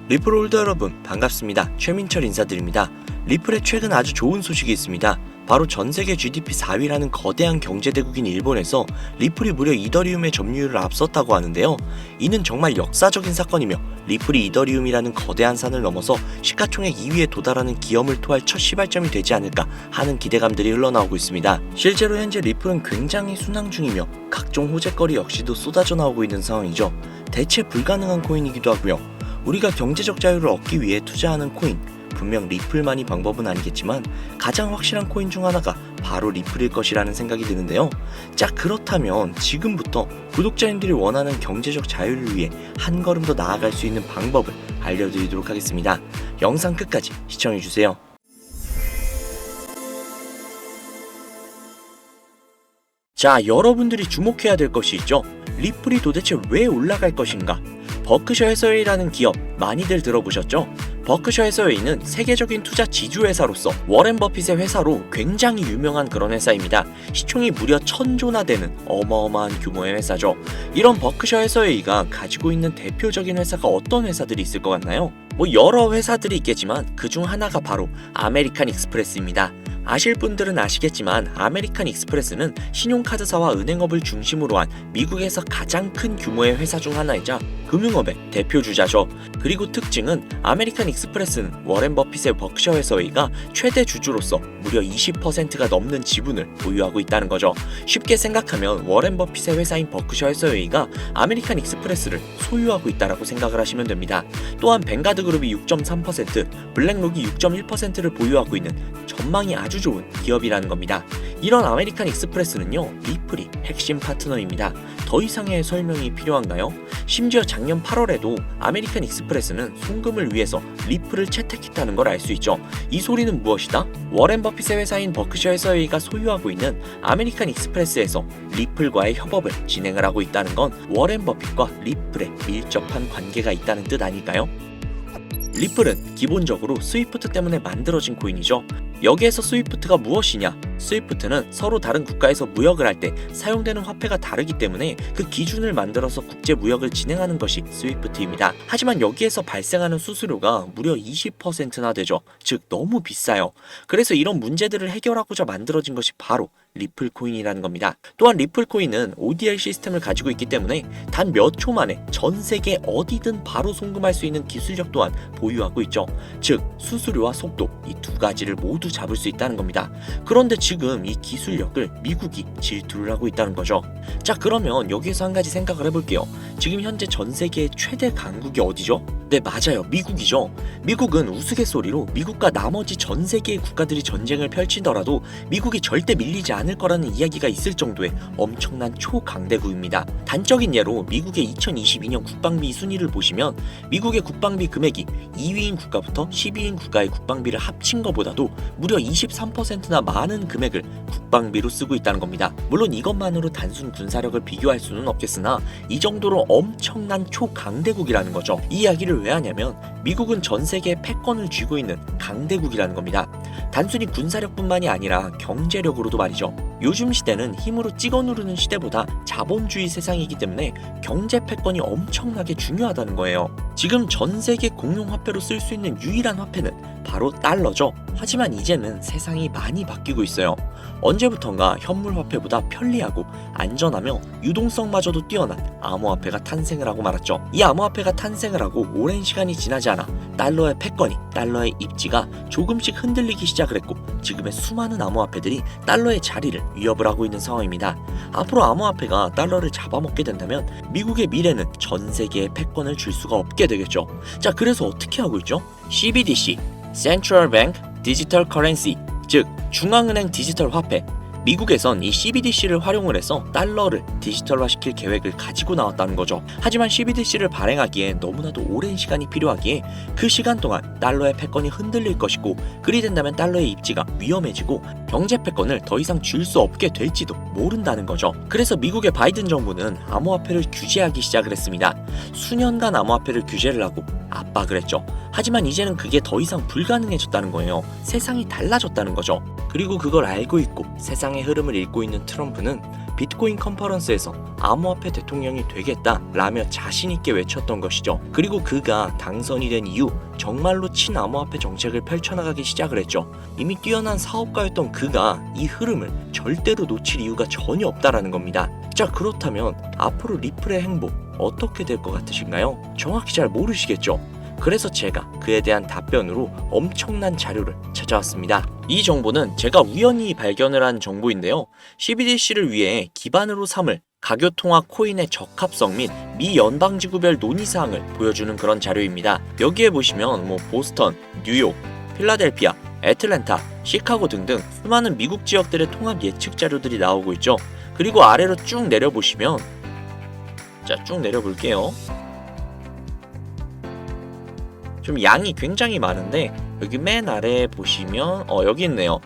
리플 홀더 여러분 반갑습니다. 최민철 인사드립니다. 리플에 최근 아주 좋은 소식이 있습니다. 바로 전세계 GDP 4위라는 거대한 경제대국인 일본에서 리플이 무려 이더리움의 점유율을 앞섰다고 하는데요. 이는 정말 역사적인 사건이며 리플이 이더리움이라는 거대한 산을 넘어서 시가총액 2위에 도달하는 기염을 토할 첫 시발점이 되지 않을까 하는 기대감들이 흘러나오고 있습니다. 실제로 현재 리플은 굉장히 순항 중이며 각종 호재거리 역시도 쏟아져 나오고 있는 상황이죠. 대체 불가능한 코인이기도 하고요. 우리가 경제적 자유를 얻기 위해 투자하는 코인, 분명 리플만이 방법은 아니겠지만 가장 확실한 코인 중 하나가 바로 리플일 것이라는 생각이 드는데요. 자, 그렇다면 지금부터 구독자님들이 원하는 경제적 자유를 위해 한 걸음 더 나아갈 수 있는 방법을 알려드리도록 하겠습니다. 영상 끝까지 시청해주세요. 자, 여러분들이 주목해야 될 것이 있죠. 리플이 도대체 왜 올라갈 것인가? 버크셔 해서웨이라는 기업 많이들 들어보셨죠? 버크셔 해서웨이는 세계적인 투자 지주회사로서 워렌 버핏의 회사로 굉장히 유명한 그런 회사입니다. 시총이 무려 1000조나 되는 어마어마한 규모의 회사죠. 이런 버크셔 해서웨이가 가지고 있는 대표적인 회사가 어떤 회사들이 있을 것 같나요? 여러 회사들이 있겠지만 그중 하나가 바로 아메리칸 익스프레스입니다. 아실 분들은 아시겠지만 아메리칸 익스프레스는 신용카드사와 은행업을 중심으로 한 미국에서 가장 큰 규모의 회사 중 하나이자 금융업의 대표 주자죠. 그리고 특징은 아메리칸 익스프레스는 워렌 버핏의 버크셔 해서웨이가 최대 주주로서 무려 20%가 넘는 지분을 보유하고 있다는 거죠. 쉽게 생각하면 워렌 버핏의 회사인 버크셔 해서웨이가 아메리칸 익스프레스를 소유하고 있다라고 생각을 하시면 됩니다. 또한 뱅가드 그룹이 6.3%, 블랙록이 6.1%를 보유하고 있는 전망이 아주 좋은 기업이라는 겁니다. 이런 아메리칸 익스프레스는요, 리플이 핵심 파트너입니다. 더 이상의 설명이 필요한가요? 심지어 작년 8월에도 아메리칸 익스프레스는 송금을 위해서 리플을 채택했다는 걸 알 수 있죠. 이 소리는 무엇이다? 워렌 버핏의 회사인 버크셔 해서웨이가 소유하고 있는 아메리칸 익스프레스에서 리플과의 협업을 진행을 하고 있다는 건 워렌 버핏과 리플에 밀접한 관계가 있다는 뜻 아닐까요? 리플은 기본적으로 스위프트 때문에 만들어진 코인이죠. 여기에서 스위프트가 무엇이냐? 스위프트는 서로 다른 국가에서 무역을 할 때 사용되는 화폐가 다르기 때문에 그 기준을 만들어서 국제 무역을 진행하는 것이 스위프트입니다. 하지만 여기에서 발생하는 수수료가 무려 20%나 되죠. 즉 너무 비싸요. 그래서 이런 문제들을 해결하고자 만들어진 것이 바로 리플 코인이라는 겁니다. 또한 리플 코인은 ODR 시스템을 가지고 있기 때문에 단 몇 초 만에 전 세계 어디든 바로 송금할 수 있는 기술력 또한 보유하고 있죠. 즉 수수료와 속도 이 두 가지를 모두 잡을 수 있다는 겁니다. 그런데 지금 이 기술력을 미국이 질투를 하고 있다는 거죠. 자, 그러면 여기에서 한 가지 생각을 해볼게요. 지금 현재 전 세계의 최대 강국이 어디죠? 네, 맞아요. 미국이죠. 미국은 우스갯소리로 미국과 나머지 전 세계의 국가들이 전쟁을 펼치더라도 미국이 절대 밀리지 않을 거라는 이야기가 있을 정도의 엄청난 초강대국입니다. 단적인 예로 미국의 2022년 국방비 순위를 보시면 미국의 국방비 금액이 2위인 국가부터 10위인 국가의 국방비를 합친 것보다도 무려 23%나 많은 금액을 국방비로 쓰고 있다는 겁니다. 물론 이것만으로 단순 군사력을 비교할 수는 없겠으나 이 정도로 엄청난 초강대국이라는 거죠. 이 이야기를 왜 하냐면 미국은 전 세계의 패권을 쥐고 있는 강대국이라는 겁니다. 단순히 군사력뿐만이 아니라 경제력으로도 말이죠. 요즘 시대는 힘으로 찍어 누르는 시대보다 자본주의 세상이기 때문에 경제 패권이 엄청나게 중요하다는 거예요. 지금 전 세계 공용 화폐로 쓸 수 있는 유일한 화폐는 바로 달러죠. 하지만 이제는 세상이 많이 바뀌고 있어요. 언제부턴가 현물 화폐보다 편리하고 안전하며 유동성마저도 뛰어난 암호화폐가 탄생을 하고 말았죠. 이 암호화폐가 탄생을 하고 오랜 시간이 지나지 않아 달러의 패권이, 달러의 입지가 조금씩 흔들리기 시작을 했고 지금의 수많은 암호화폐들이 달러의 자리를 위협을 하고 있는 상황입니다. 앞으로 암호화폐가 달러를 잡아먹게 된다면 미국의 미래는 전 세계에 패권을 줄 수가 없게 되겠죠. 자, 그래서 어떻게 하고 있죠? CBDC, Central Bank Digital Currency, 즉 중앙은행 디지털 화폐. 미국에선 이 CBDC를 활용을 해서 달러를 디지털화시킬 계획을 가지고 나왔다는 거죠. 하지만 CBDC를 발행하기에 너무나도 오랜 시간이 필요하기에 그 시간 동안 달러의 패권이 흔들릴 것이고 그리 된다면 달러의 입지가 위험해지고 경제 패권을 더 이상 줄 수 없게 될지도 모른다는 거죠. 그래서 미국의 바이든 정부는 암호화폐를 규제하기 시작을 했습니다. 수년간 암호화폐를 규제를 하고 압박을 했죠. 하지만 이제는 그게 더 이상 불가능해졌다는 거예요. 세상이 달라졌다는 거죠. 그리고 그걸 알고 있고 세상의 흐름을 읽고 있는 트럼프는 비트코인 컨퍼런스에서 암호화폐 대통령이 되겠다라며 자신있게 외쳤던 것이죠. 그리고 그가 당선이 된 이후 정말로 친암호화폐 정책을 펼쳐나가기 시작을 했죠. 이미 뛰어난 사업가였던 그가 이 흐름을 절대로 놓칠 이유가 전혀 없다라는 겁니다. 자, 그렇다면 앞으로 리플의 행보 어떻게 될 것 같으신가요? 정확히 잘 모르시겠죠? 그래서 제가 그에 대한 답변으로 엄청난 자료를 찾아왔습니다. 이 정보는 제가 우연히 발견을 한 정보인데요. CBDC를 위해 기반으로 삼을 가교통화 코인의 적합성 및 미 연방지구별 논의사항을 보여주는 그런 자료입니다. 여기에 보시면 보스턴, 뉴욕, 필라델피아, 애틀랜타, 시카고 등등 수많은 미국 지역들의 통합 예측 자료들이 나오고 있죠. 그리고 아래로 쭉 내려보시면, 자, 쭉 내려볼게요. 좀 양이 굉장히 많은데 여기 맨 아래에 보시면 여기 있네요.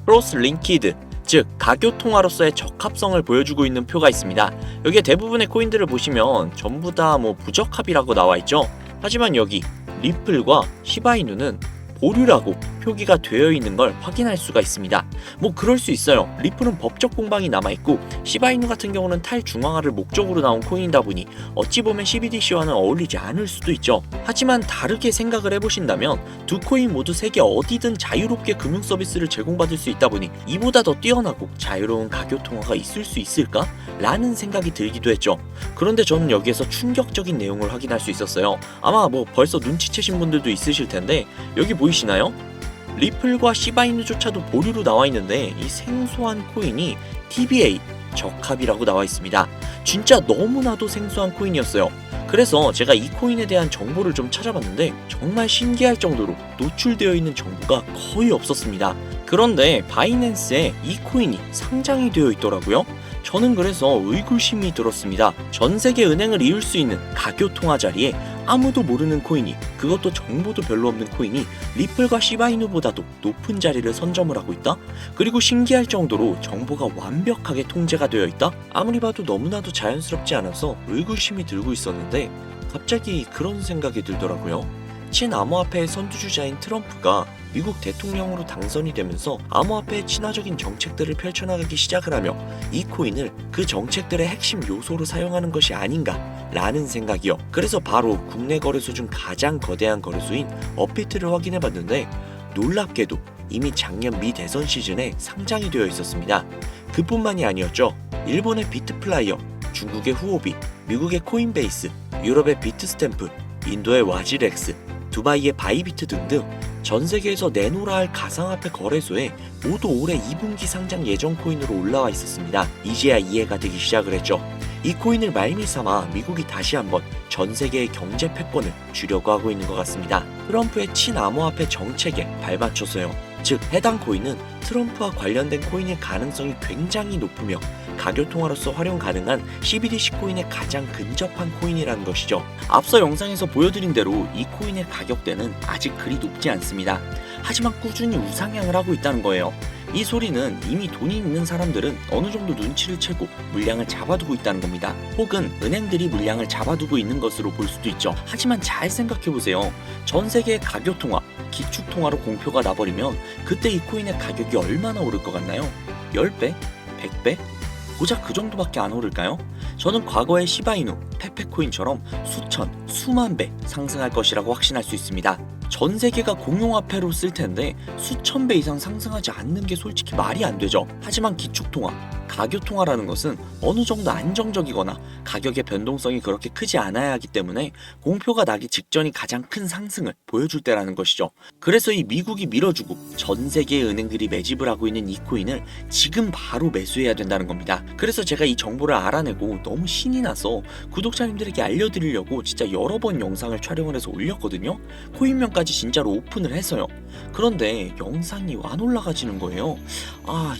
크로스 링키드, 즉 가교통화로서의 적합성을 보여주고 있는 표가 있습니다. 여기에 대부분의 코인들을 보시면 전부 다 부적합이라고 나와 있죠. 하지만 여기 리플과 시바이누는 보류라고 표기가 되어 있는 걸 확인할 수가 있습니다. 그럴 수 있어요. 리플은 법적 공방이 남아있고 시바이누 같은 경우는 탈중앙화를 목적으로 나온 코인이다 보니 어찌 보면 CBDC와는 어울리지 않을 수도 있죠. 하지만 다르게 생각을 해보신다면 두 코인 모두 세계 어디든 자유롭게 금융 서비스를 제공받을 수 있다 보니 이보다 더 뛰어나고 자유로운 가교통화가 있을 수 있을까? 라는 생각이 들기도 했죠. 그런데 저는 여기에서 충격적인 내용을 확인할 수 있었어요. 아마 벌써 눈치채신 분들도 있으실 텐데 여기 보이시나요? 리플과 시바이누조차도 보류로 나와 있는데 이 생소한 코인이 TBA 적합이라고 나와 있습니다. 진짜 너무나도 생소한 코인이었어요. 그래서 제가 이 코인에 대한 정보를 좀 찾아봤는데 정말 신기할 정도로 노출되어 있는 정보가 거의 없었습니다. 그런데 바이낸스에 이 코인이 상장이 되어 있더라고요. 저는 그래서 의구심이 들었습니다. 전 세계 은행을 이을 수 있는 가교통화 자리에 아무도 모르는 코인이, 그것도 정보도 별로 없는 코인이 리플과 시바이누보다도 높은 자리를 선점을 하고 있다? 그리고 신기할 정도로 정보가 완벽하게 통제가 되어 있다? 아무리 봐도 너무나도 자연스럽지 않아서 의구심이 들고 있었는데 갑자기 그런 생각이 들더라고요. 친암호화폐의 선두주자인 트럼프가 미국 대통령으로 당선이 되면서 암호화폐의 친화적인 정책들을 펼쳐나가기 시작을 하며 이 코인을 그 정책들의 핵심 요소로 사용하는 것이 아닌가 라는 생각이요. 그래서 바로 국내 거래소 중 가장 거대한 거래소인 업비트를 확인해봤는데 놀랍게도 이미 작년 미 대선 시즌에 상장이 되어 있었습니다. 그뿐만이 아니었죠. 일본의 비트플라이어, 중국의 후오비, 미국의 코인베이스, 유럽의 비트스탬프, 인도의 와지렉스, 두바이의 바이비트 등등 전 세계에서 내놓으라 할 가상화폐 거래소에 모두 올해 2분기 상장 예정 코인으로 올라와 있었습니다. 이제야 이해가 되기 시작을 했죠. 이 코인을 말미삼아 미국이 다시 한번 전 세계의 경제 패권을 주려고 하고 있는 것 같습니다. 트럼프의 친암호화폐 정책에 발맞춰서요. 즉 해당 코인은 트럼프와 관련된 코인일 가능성이 굉장히 높으며 가교통화로서 활용 가능한 CBDC 코인에 가장 근접한 코인이라는 것이죠. 앞서 영상에서 보여드린 대로 이 코인의 가격대는 아직 그리 높지 않습니다. 하지만 꾸준히 우상향을 하고 있다는 거예요. 이 소리는 이미 돈이 있는 사람들은 어느 정도 눈치를 채고 물량을 잡아두고 있다는 겁니다. 혹은 은행들이 물량을 잡아두고 있는 것으로 볼 수도 있죠. 하지만 잘 생각해보세요. 전 세계의 가교통화, 기축통화로 공표가 나버리면 그때 이 코인의 가격이 얼마나 오를 것 같나요? 10배? 100배? 고작 그 정도밖에 안 오를까요? 저는 과거의 시바이누, 페페코인처럼 수천, 수만 배 상승할 것이라고 확신할 수 있습니다. 전 세계가 공용화폐로 쓸 텐데 수천 배 이상 상승하지 않는 게 솔직히 말이 안 되죠. 하지만 기축통화, 가교통화라는 것은 어느 정도 안정적이거나 가격의 변동성이 그렇게 크지 않아야 하기 때문에 공표가 나기 직전이 가장 큰 상승을 보여줄 때라는 것이죠. 그래서 이 미국이 밀어주고 전 세계의 은행들이 매집을 하고 있는 이 코인을 지금 바로 매수해야 된다는 겁니다. 그래서 제가 이 정보를 알아내고 너무 신이 나서 구독자님들에게 알려드리려고 진짜 여러 번 영상을 촬영을 해서 올렸거든요. 코인명까지 진짜로 오픈을 해서요. 그런데 영상이 안 올라가지는 거예요.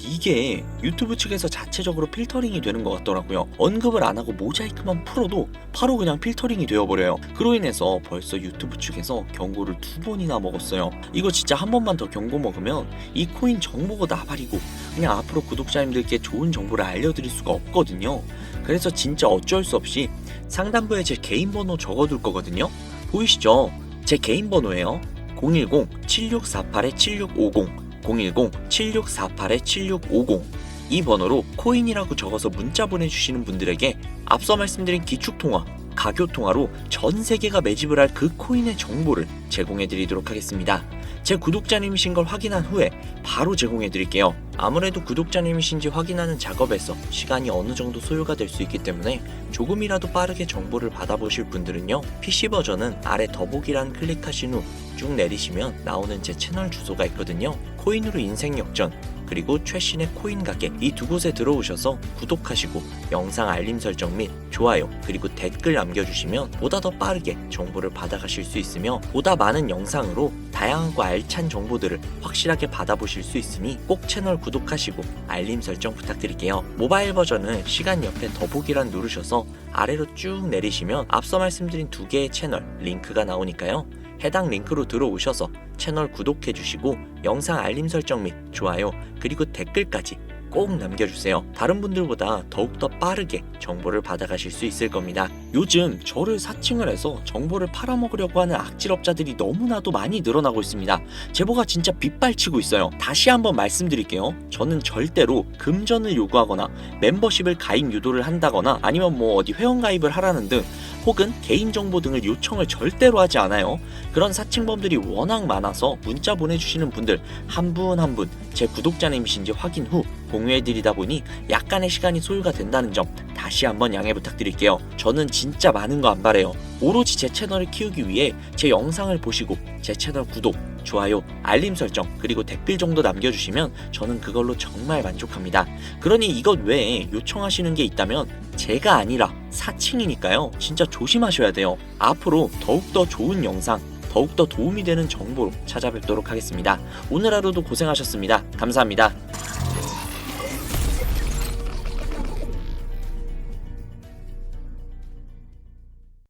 이게 유튜브 측에서 자체적으로 필터링이 되는 것 같더라고요. 언급을 안 하고 모자이크만 풀어도 바로 그냥 필터링이 되어버려요. 그로 인해서 벌써 유튜브 측에서 경고를 2번이나 먹었어요. 이거 진짜 한 번만 더 경고 먹으면 이 코인 정보가 나발이고 그냥 앞으로 구독자님들께 좋은 정보를 알려드릴 수가 없거든요. 그래서 진짜 어쩔 수 없이 상단부에 제 개인 번호 적어둘 거거든요. 보이시죠? 제 개인 번호예요. 010-7648-7650 010-7648-7650 이 번호로 코인이라고 적어서 문자 보내주시는 분들에게 앞서 말씀드린 기축통화, 가교통화로 전 세계가 매집을 할 그 코인의 정보를 제공해드리도록 하겠습니다. 제 구독자님이신 걸 확인한 후에 바로 제공해드릴게요. 아무래도 구독자님이신지 확인하는 작업에서 시간이 어느 정도 소요가 될 수 있기 때문에 조금이라도 빠르게 정보를 받아보실 분들은요, PC 버전은 아래 더보기란 클릭하신 후 쭉 내리시면 나오는 제 채널 주소가 있거든요. 코인으로 인생 역전, 그리고 최신의 코인 가게, 이 두 곳에 들어오셔서 구독하시고 영상 알림 설정 및 좋아요 그리고 댓글 남겨주시면 보다 더 빠르게 정보를 받아가실 수 있으며 보다 많은 영상으로 다양하고 알찬 정보들을 확실하게 받아보실 수 있으니 꼭 채널 구독하시고 알림 설정 부탁드릴게요. 모바일 버전은 시간 옆에 더보기란 누르셔서 아래로 쭉 내리시면 앞서 말씀드린 두 개의 채널 링크가 나오니까요. 해당 링크로 들어오셔서 채널 구독해주시고 영상 알림 설정 및 좋아요 그리고 댓글까지 꼭 남겨주세요. 다른 분들보다 더욱더 빠르게 정보를 받아가실 수 있을 겁니다. 요즘 저를 사칭을 해서 정보를 팔아먹으려고 하는 악질업자들이 너무나도 많이 늘어나고 있습니다. 제보가 진짜 빗발치고 있어요. 다시 한번 말씀드릴게요. 저는 절대로 금전을 요구하거나 멤버십을 가입 유도를 한다거나 아니면 어디 회원가입을 하라는 등 혹은 개인정보 등을 요청을 절대로 하지 않아요. 그런 사칭범들이 워낙 많아서 문자 보내주시는 분들 한 분 한 분 제 구독자님이신지 확인 후 공유해드리다 보니 약간의 시간이 소요가 된다는 점 다시 한번 양해 부탁드릴게요. 저는 진짜 많은 거 안 바래요. 오로지 제 채널을 키우기 위해 제 영상을 보시고 제 채널 구독, 좋아요, 알림 설정 그리고 댓글 정도 남겨주시면 저는 그걸로 정말 만족합니다. 그러니 이것 외에 요청하시는 게 있다면 제가 아니라 사칭이니까요. 진짜 조심하셔야 돼요. 앞으로 더욱더 좋은 영상, 더욱더 도움이 되는 정보로 찾아뵙도록 하겠습니다. 오늘 하루도 고생하셨습니다. 감사합니다.